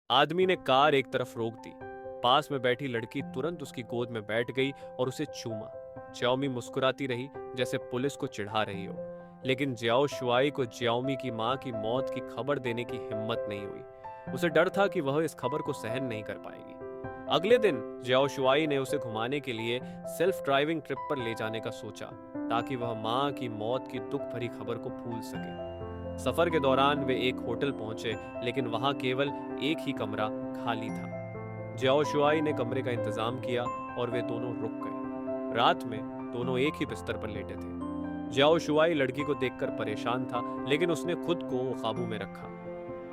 आदमी ने कार एक तरफ रोक दी। पास में बैठी लड़की तुरंत उसकी गोद में बैठ गई और उसे चूमा। ज्याओमी मुस्कुराती रही, जैसे पुलिस को चिढ़ा रही हो। लेकिन ज्याओ शुआई को ज्याओमी की मां की मौत की खबर देने की हिम्मत नहीं हुई। उसे डर था कि वह इस खबर को सहन नहीं कर पाएगी। अगले दिन ज्याओ शुआई ने उसे घुमाने के लिए सेल्फ ड्राइविंग ट्रिप पर ले जाने का सोचा, ताकि वह मां की मौत की दुख भरी खबर को भूल सके। सफर के दौरान वे एक होटल पहुंचे, लेकिन वहां केवल एक ही कमरा खाली था। ज्याओ शुआई ने कमरे का इंतजाम किया और वे दोनों रुक गए। रात में दोनों एक ही बिस्तर पर लेटे थे। ज्याओ शुआई लड़की को देखकर परेशान था, लेकिन उसने खुद को काबू में रखा।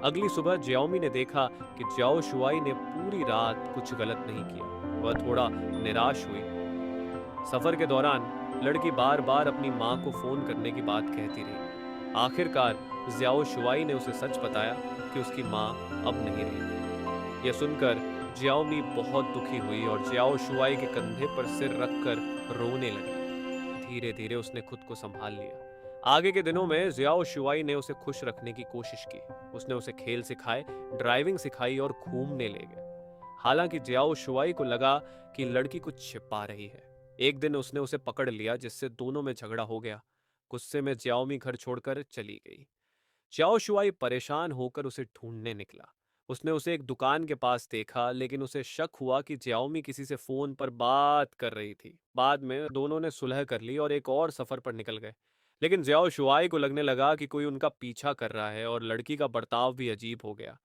अगली सुबह ज्याओमी ने देखा कि ज्याओ शुआई ने पूरी रात कुछ गलत नहीं किया। वह थोड़ा निराश हुई। सफर के दौरान लड़की बार बार अपनी मां को फोन करने की बात कहती रही। आखिरकार ज्याओ शुआई ने उसे सच बताया कि उसकी मां अब नहीं रही। यह सुनकर जियाओमी बहुत दुखी हुई और जियाओ शुआई के कंधे पर सिर रखकर रोने लगी। धीरे धीरे उसने खुद को संभाल लिया। आगे के दिनों में जियाओ शुआई ने उसे खुश रखने की कोशिश की। उसने उसे खेल सिखाए, ड्राइविंग सिखाई और घूमने ले गए। हालांकि जियाओ शुआई को लगा कि लड़की कुछ छिपा रही है। एक दिन उसने उसे पकड़ लिया, जिससे दोनों में झगड़ा हो गया। गुस्से में जियाओमी घर छोड़कर चली गई। च्याओ शुआई परेशान होकर उसे ढूंढने निकला। उसने उसे एक दुकान के पास देखा, लेकिन उसे शक हुआ कि जियाओमी किसी से फोन पर बात कर रही थी। बाद में दोनों ने सुलह कर ली और एक और सफर पर निकल गए। लेकिन जियाओ शुआई को लगने लगा कि कोई उनका पीछा कर रहा है और लड़की का बर्ताव भी अजीब हो गया।